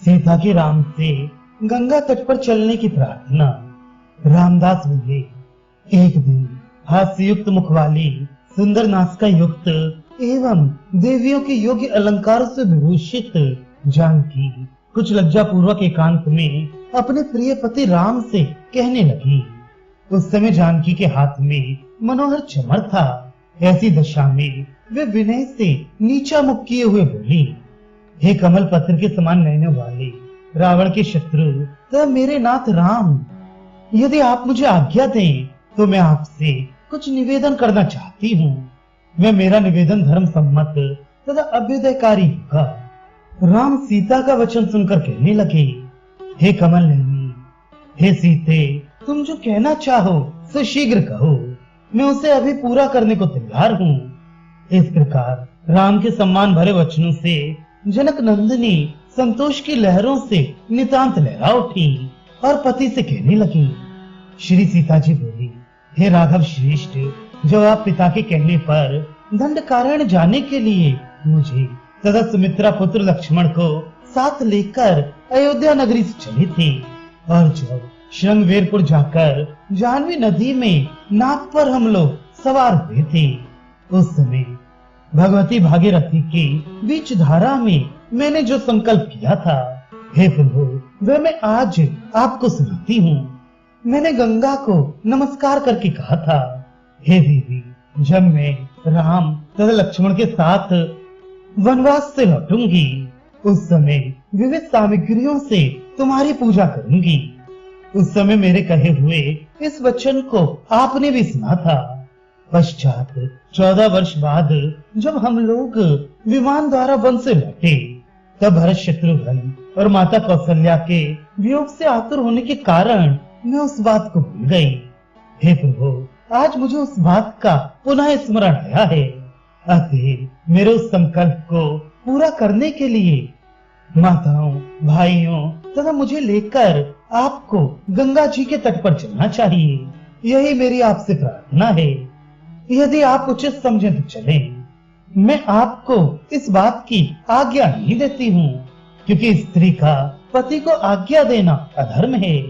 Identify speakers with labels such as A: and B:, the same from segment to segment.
A: सीता की राम से गंगा तट पर चलने की प्रार्थना। रामदास बोले, एक दिन हास्ययुक्त मुख वाली, सुंदर नासिका युक्त एवं देवियों के योग्य अलंकार से विभूषित जानकी कुछ लज्जा पूर्वक एकांत में अपने प्रिय पति राम से कहने लगी। उस समय जानकी के हाथ में मनोहर चमर था। ऐसी दशा में वे विनय से नीचा मुख किए हुए बोली, हे कमल पत्र के समान नयनों वाले रावण के शत्रु तब मेरे नाथ राम, यदि आप मुझे आज्ञा दें तो मैं आपसे कुछ निवेदन करना चाहती हूँ। मैं मेरा निवेदन धर्म सम्मत तथा अभ्युदयकारी होगा। राम सीता का वचन सुनकर कहने लगे, हे कमल नयनी, हे सीते, तुम जो कहना चाहो सो शीघ्र कहो, मैं उसे अभी पूरा करने को तैयार हूँ। इस प्रकार राम के सम्मान भरे वचनों से जनक नंदिनी संतोष की लहरों से नितांत लहरा उठी और पति से कहने लगी। श्री सीता जी बोली, हे राघव श्रेष्ठ, जो आप पिता के कहने पर दंडकारण्य जाने के लिए मुझे तथा सुमित्रा पुत्र लक्ष्मण को साथ लेकर अयोध्या नगरी से चले थे, और जब श्रृंगवेरपुर जाकर जाह्नवी नदी में नाव पर हम लोग सवार हुए थे, उस समय भगवती भागीरथी के बीच धारा में मैंने जो संकल्प किया था, हे प्रभु, वह मैं आज आपको सुनाती हूँ। मैंने गंगा को नमस्कार करके कहा था, हे देवी, जब मैं राम तथा लक्ष्मण के साथ वनवास से लौटूंगी, उस समय विविध सामग्रियों से तुम्हारी पूजा करूंगी। उस समय मेरे कहे हुए इस वचन को आपने भी सुना था। पश्चात 14 वर्ष बाद जब हम लोग विमान द्वारा वन से लौटे, तब भरत शत्रुघ्न और माता कौशल्या के वियोग से आतुर होने के कारण मैं उस बात को भूल गई। हे प्रभु, आज मुझे उस बात का पुनः स्मरण आया है। अतः मेरे उस संकल्प को पूरा करने के लिए माताओं, भाइयों तथा मुझे लेकर आपको गंगा जी के तट पर चलना चाहिए। यही मेरी आपसे प्रार्थना है। यदि आप उचित समझें तो चलें। मैं आपको इस बात की आज्ञा नहीं देती हूँ, क्योंकि स्त्री का पति को आज्ञा देना अधर्म है,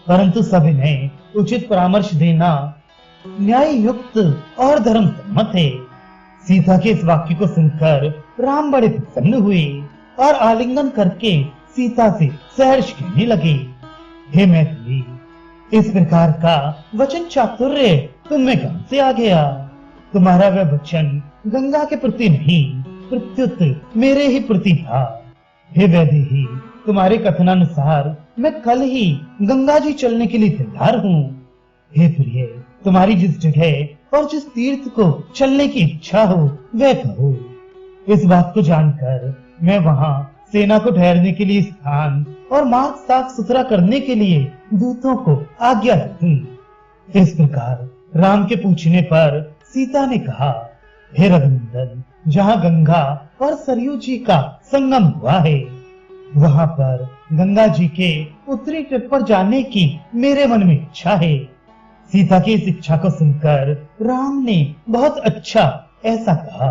A: परंतु सविनय उचित परामर्श देना न्याय युक्त और धर्म सम्मत है। सीता के इस वाक्य को सुनकर राम बड़े प्रसन्न हुए और आलिंगन करके सीता से सहर्ष कहने लगे, हे मैथिली, इस प्रकार का वचन चातुर्य तुम में कहां से आ गया? तुम्हारा वह वचन गंगा के प्रति नहीं, प्रत्युत मेरे ही प्रति था। हे वैदेही, तुम्हारे कथनानुसार मैं कल ही गंगा जी चलने के लिए तैयार हूँ। हे प्रिय, तुम्हारी जिस जगह और जिस तीर्थ को चलने की इच्छा हो वह कहो। इस बात को जानकर मैं वहाँ सेना को ठहरने के लिए स्थान और मार्ग साफ सुथरा करने के लिए दूतों को आज्ञा दूंगी। इस प्रकार राम के पूछने पर सीता ने कहा, हे रघुनंदन, जहाँ गंगा और सरयू जी का संगम हुआ है, वहाँ पर गंगा जी के उत्तरी तट पर जाने की मेरे मन में इच्छा है। सीता की इस इच्छा को सुनकर राम ने बहुत अच्छा ऐसा कहा।